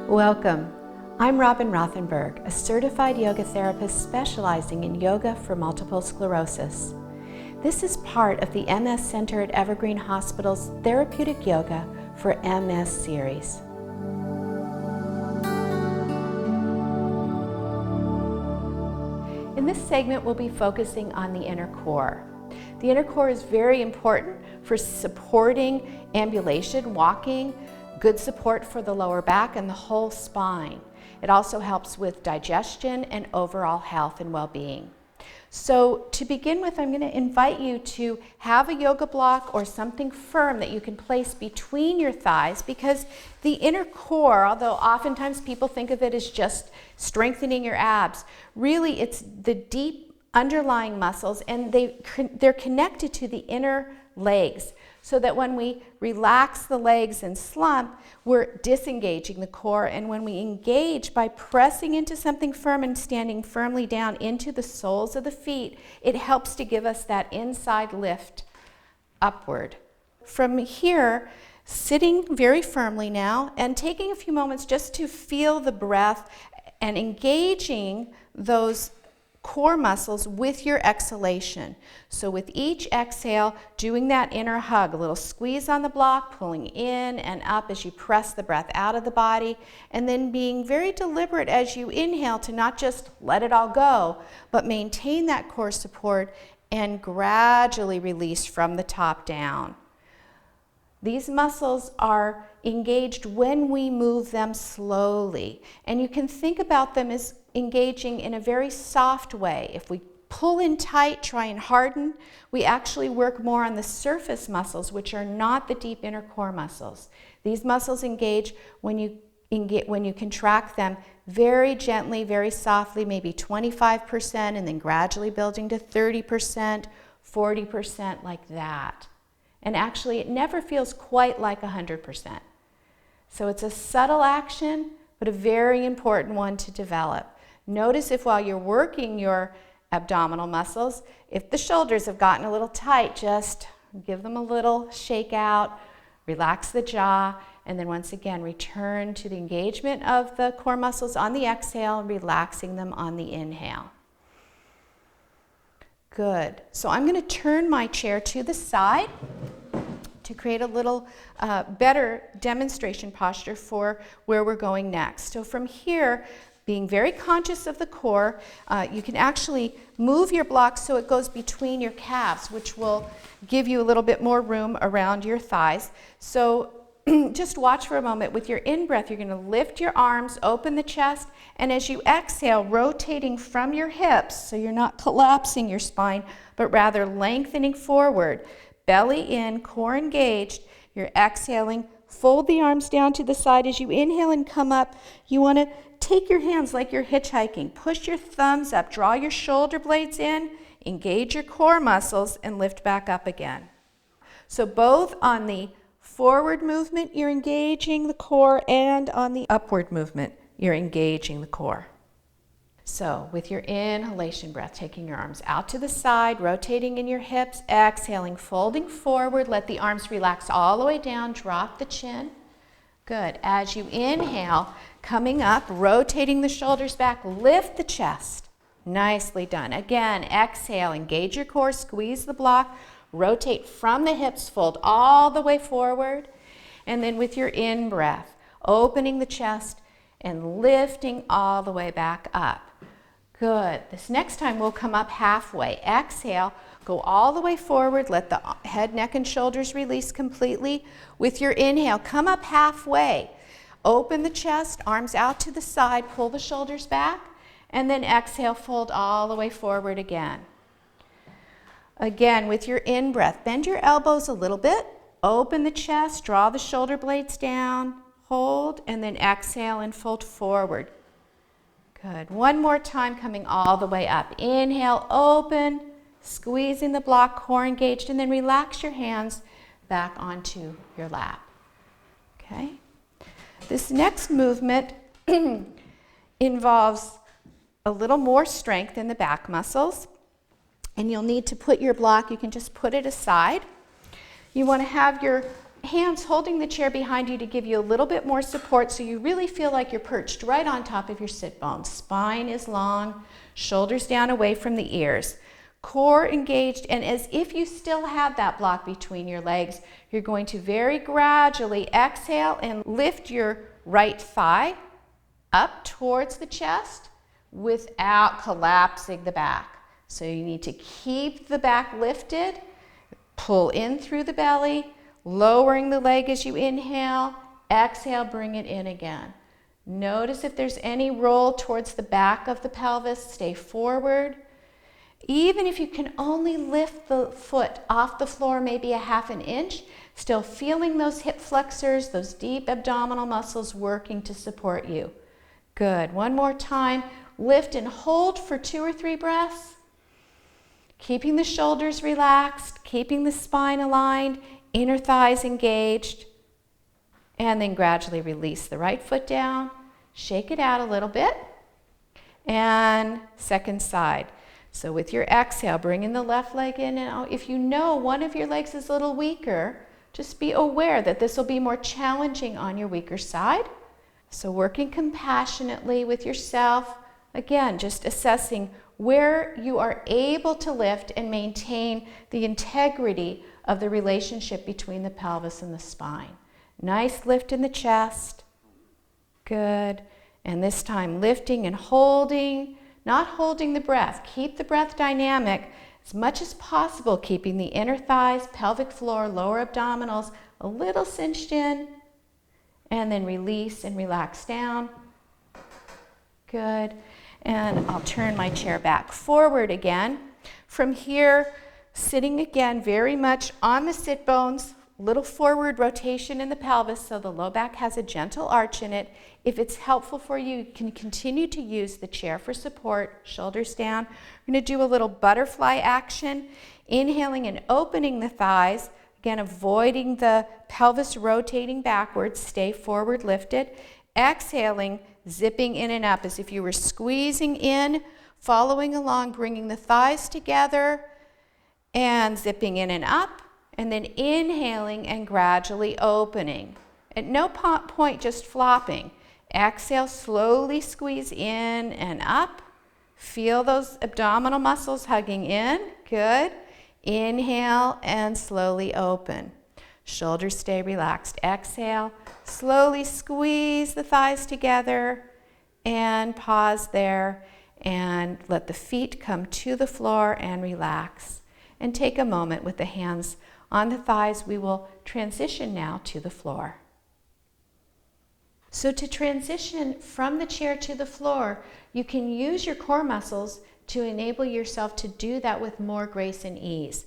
Welcome. I'm Robin Rothenberg, a certified yoga therapist specializing in yoga for multiple sclerosis. This is part of the MS Center at Evergreen Hospital's Therapeutic Yoga for MS series. In this segment, we'll be focusing on the inner core. The inner core is very important for supporting ambulation, walking, good support for the lower back and the whole spine. It also helps with digestion and overall health and well-being. So to begin with, I'm going to invite you to have a yoga block or something firm that you can place between your thighs, because the inner core, although oftentimes people think of it as just strengthening your abs, really it's the deep underlying muscles, and they're connected to the inner legs, so that when we relax the legs and slump, we're disengaging the core. And when we engage by pressing into something firm and standing firmly down into the soles of the feet, it helps to give us that inside lift upward. From here, sitting very firmly now and taking a few moments just to feel the breath and engaging those core muscles with your exhalation. So with each exhale, doing that inner hug, a little squeeze on the block, pulling in and up as you press the breath out of the body, and then being very deliberate as you inhale to not just let it all go, but maintain that core support and gradually release from the top down. These muscles are engaged when we move them slowly, and you can think about them as engaging in a very soft way. If we pull in tight, try and harden, we actually work more on the surface muscles, which are not the deep inner core muscles. These muscles engage when you contract them very gently, very softly, maybe 25%, and then gradually building to 30%, 40%, like that. And actually, it never feels quite like 100%. So it's a subtle action, but a very important one to develop. Notice if while you're working your abdominal muscles, if the shoulders have gotten a little tight, just give them a little shake out, relax the jaw, and then once again, return to the engagement of the core muscles on the exhale, relaxing them on the inhale. Good. So I'm going to turn my chair to the side to create a little better demonstration posture for where we're going next. So from here, being very conscious of the core, you can actually move your block so it goes between your calves, which will give you a little bit more room around your thighs. So just watch for a moment. With your in-breath, you're going to lift your arms, open the chest, and as you exhale, rotating from your hips, so you're not collapsing your spine, but rather lengthening forward. Belly in, core engaged. You're exhaling. Fold the arms down to the side. As you inhale and come up, you want to take your hands like you're hitchhiking. Push your thumbs up. Draw your shoulder blades in. Engage your core muscles and lift back up again. So both on the forward movement, you're engaging the core, and on the upward movement, you're engaging the core. So with your inhalation breath, taking your arms out to the side, rotating in your hips, exhaling, folding forward, let the arms relax all the way down, drop the chin. Good. As you inhale, coming up, rotating the shoulders back, lift the chest. Nicely done. Again, exhale, engage your core, squeeze the block, rotate from the hips, fold all the way forward. And then with your in-breath, opening the chest and lifting all the way back up. Good. This next time we'll come up halfway. Exhale, go all the way forward, let the head, neck, and shoulders release completely. With your inhale, come up halfway. Open the chest, arms out to the side, pull the shoulders back, and then exhale, fold all the way forward again. Again, with your in-breath, bend your elbows a little bit, open the chest, draw the shoulder blades down, hold, and then exhale and fold forward. Good. One more time, coming all the way up. Inhale, open, squeezing the block, core engaged, and then relax your hands back onto your lap. Okay? This next movement involves a little more strength in the back muscles, and you'll need to put your block, you can just put it aside. You want to have your hands holding the chair behind you to give you a little bit more support so you really feel like you're perched right on top of your sit bones. Spine is long, shoulders down away from the ears. Core engaged, and as if you still have that block between your legs, you're going to very gradually exhale and lift your right thigh up towards the chest without collapsing the back. So you need to keep the back lifted, pull in through the belly, lowering the leg as you inhale, exhale, bring it in again. Notice if there's any roll towards the back of the pelvis, stay forward. Even if you can only lift the foot off the floor maybe a half an inch, still feeling those hip flexors, those deep abdominal muscles working to support you. Good. One more time. Lift and hold for 2 or 3 breaths. Keeping the shoulders relaxed, keeping the spine aligned, inner thighs engaged. And then gradually release the right foot down. Shake it out a little bit. And second side. So with your exhale, bringing the left leg in and out. If you know one of your legs is a little weaker, just be aware that this will be more challenging on your weaker side. So working compassionately with yourself. Again, just assessing where you are able to lift and maintain the integrity of the relationship between the pelvis and the spine. Nice lift in the chest. Good. And this time lifting and holding. Not holding the breath. Keep the breath dynamic as much as possible, keeping the inner thighs, pelvic floor, lower abdominals a little cinched in. And then release and relax down. Good. And I'll turn my chair back forward again. From here, sitting again very much on the sit bones, little forward rotation in the pelvis so the low back has a gentle arch in it. If it's helpful for you, you can continue to use the chair for support, shoulders down. We're going to do a little butterfly action, inhaling and opening the thighs. Again, avoiding the pelvis rotating backwards, stay forward lifted. Exhaling, zipping in and up as if you were squeezing in, following along, bringing the thighs together and zipping in and up. And then inhaling and gradually opening. At no point just flopping. Exhale, slowly squeeze in and up. Feel those abdominal muscles hugging in. Good. Inhale and slowly open. Shoulders stay relaxed. Exhale, slowly squeeze the thighs together and pause there and let the feet come to the floor and relax. And take a moment with the hands on the thighs. We will transition now to the floor. So to transition from the chair to the floor, you can use your core muscles to enable yourself to do that with more grace and ease.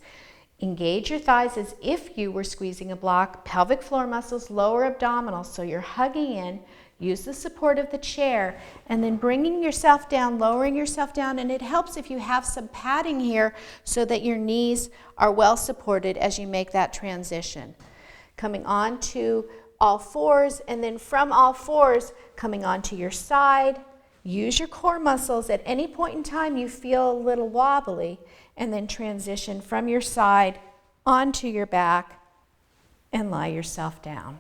Engage your thighs as if you were squeezing a block, pelvic floor muscles, lower abdominals, so you're hugging in. Use the support of the chair and then bringing yourself down, lowering yourself down, and it helps if you have some padding here so that your knees are well supported as you make that transition. Coming on to all fours, and then from all fours, coming onto your side. Use your core muscles. At any point in time you feel a little wobbly, and then transition from your side onto your back and lie yourself down.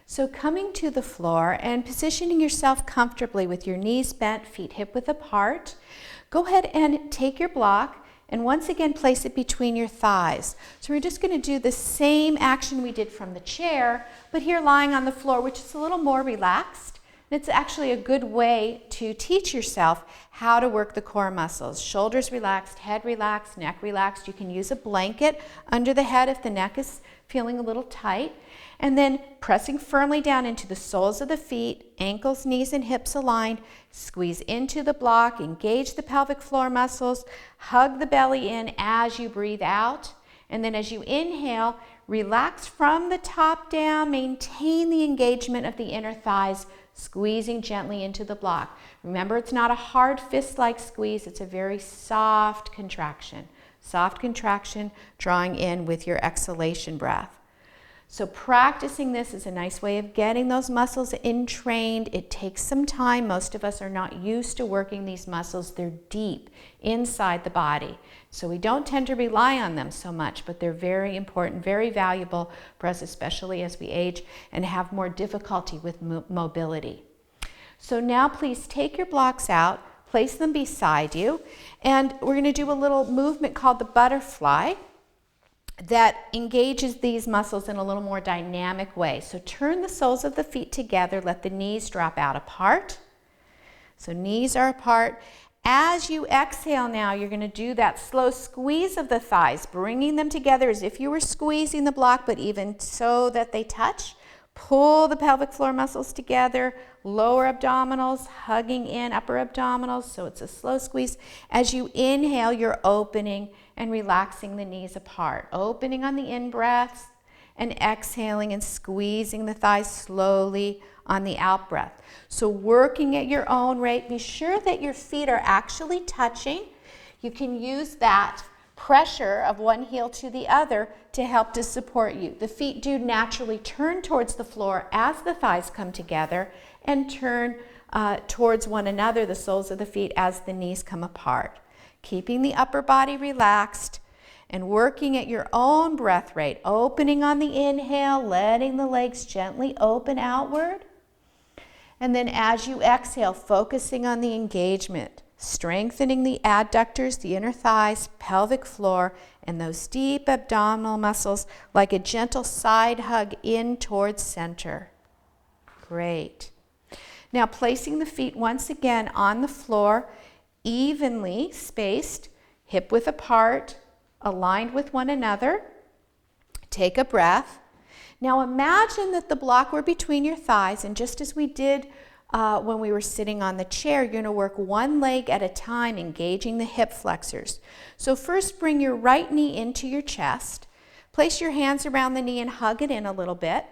So coming to the floor and positioning yourself comfortably with your knees bent, feet hip-width apart, go ahead and take your block and once again place it between your thighs. So we're just going to do the same action we did from the chair, but here lying on the floor, which is a little more relaxed. And it's actually a good way to teach yourself how to work the core muscles. Shoulders relaxed, head relaxed, neck relaxed. You can use a blanket under the head if the neck is feeling a little tight. And then pressing firmly down into the soles of the feet, ankles, knees, and hips aligned. Squeeze into the block, engage the pelvic floor muscles, hug the belly in as you breathe out. And then as you inhale, relax from the top down, maintain the engagement of the inner thighs, squeezing gently into the block. Remember, it's not a hard fist-like squeeze, it's a very soft contraction. Soft contraction, drawing in with your exhalation breath. So practicing this is a nice way of getting those muscles entrained. It takes some time. Most of us are not used to working these muscles. They're deep inside the body. So we don't tend to rely on them so much, but they're very important, very valuable for us, especially as we age and have more difficulty with mobility. So now please take your blocks out, place them beside you, and we're going to do a little movement called the butterfly that engages these muscles in a little more dynamic way. So turn the soles of the feet together, let the knees drop out apart. So knees are apart. As you exhale now, you're going to do that slow squeeze of the thighs, bringing them together as if you were squeezing the block, but even so that they touch. Pull the pelvic floor muscles together, lower abdominals, hugging in upper abdominals, so it's a slow squeeze. As you inhale, you're opening and relaxing the knees apart. Opening on the in-breaths and exhaling and squeezing the thighs slowly on the out-breath. So working at your own rate, be sure that your feet are actually touching. You can use that pressure of one heel to the other to help to support you. The feet do naturally turn towards the floor as the thighs come together and turn towards one another, the soles of the feet, as the knees come apart. Keeping the upper body relaxed and working at your own breath rate, opening on the inhale, letting the legs gently open outward. And then as you exhale, focusing on the engagement, strengthening the adductors, the inner thighs, pelvic floor, and those deep abdominal muscles like a gentle side hug in towards center. Great. Now placing the feet once again on the floor, evenly spaced, hip width apart, aligned with one another. Take a breath. Now imagine that the block were between your thighs, and just as we did when we were sitting on the chair, you're going to work one leg at a time, engaging the hip flexors. So first bring your right knee into your chest. Place your hands around the knee and hug it in a little bit.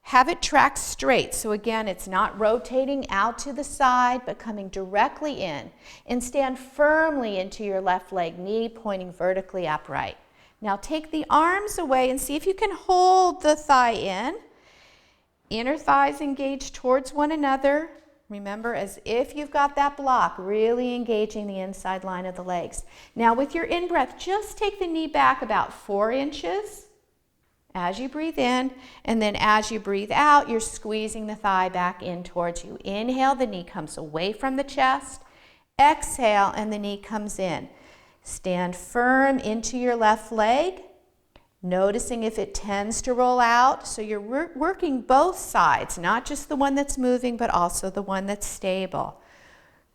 Have it track straight. So again, it's not rotating out to the side, but coming directly in. And stand firmly into your left leg, knee pointing vertically upright. Now take the arms away and see if you can hold the thigh in. Inner thighs engaged towards one another. Remember, as if you've got that block, really engaging the inside line of the legs. Now with your in-breath, just take the knee back about 4 inches as you breathe in, and then as you breathe out, you're squeezing the thigh back in towards you. Inhale, the knee comes away from the chest. Exhale, and the knee comes in. Stand firm into your left leg, noticing if it tends to roll out. So you're working both sides, not just the one that's moving, but also the one that's stable.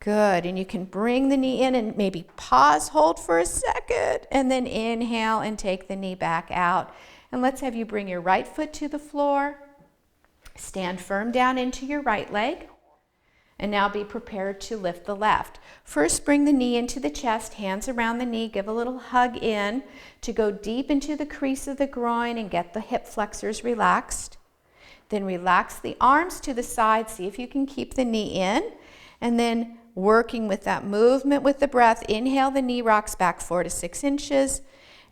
Good, and you can bring the knee in and maybe pause, hold for a second, and then inhale and take the knee back out. And let's have you bring your right foot to the floor. Stand firm down into your right leg. And now be prepared to lift the left. First, bring the knee into the chest, hands around the knee, give a little hug in to go deep into the crease of the groin and get the hip flexors relaxed. Then relax the arms to the side, see if you can keep the knee in. And then working with that movement with the breath, inhale, the knee rocks back 4 to 6 inches.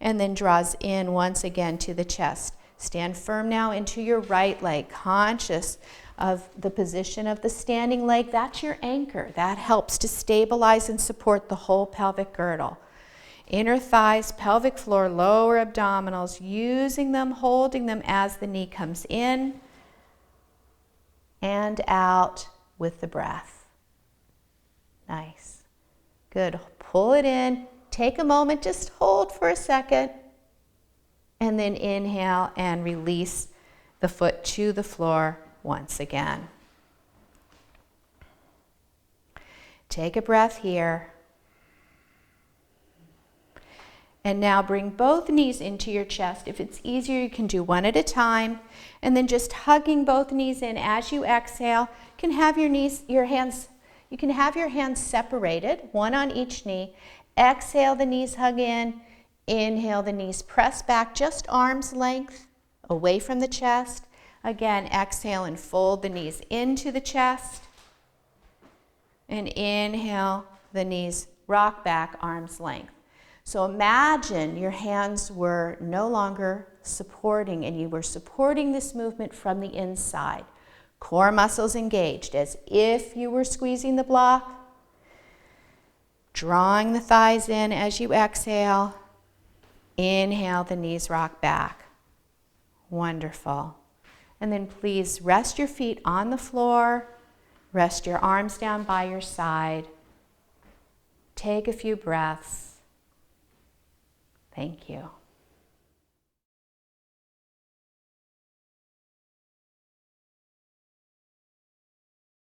And then draws in once again to the chest. Stand firm now into your right leg, conscious of the position of the standing leg. That's your anchor. That helps to stabilize and support the whole pelvic girdle. Inner thighs, pelvic floor, lower abdominals, using them, holding them as the knee comes in and out with the breath. Nice. Good. Pull it in. Take a moment, just hold for a second, and then inhale and release the foot to the floor once again. Take a breath here. And now bring both knees into your chest. If it's easier, you can do one at a time, and then just hugging both knees in as you exhale. You can have your hands separated, one on each knee. Exhale, the knees hug in. Inhale, the knees press back just arm's length away from the chest. Again, exhale and fold the knees into the chest. And inhale, the knees rock back arm's length. So imagine your hands were no longer supporting and you were supporting this movement from the inside. Core muscles engaged as if you were squeezing the block. Drawing the thighs in as you exhale. Inhale, the knees rock back. Wonderful. And then please rest your feet on the floor. Rest your arms down by your side. Take a few breaths. Thank you.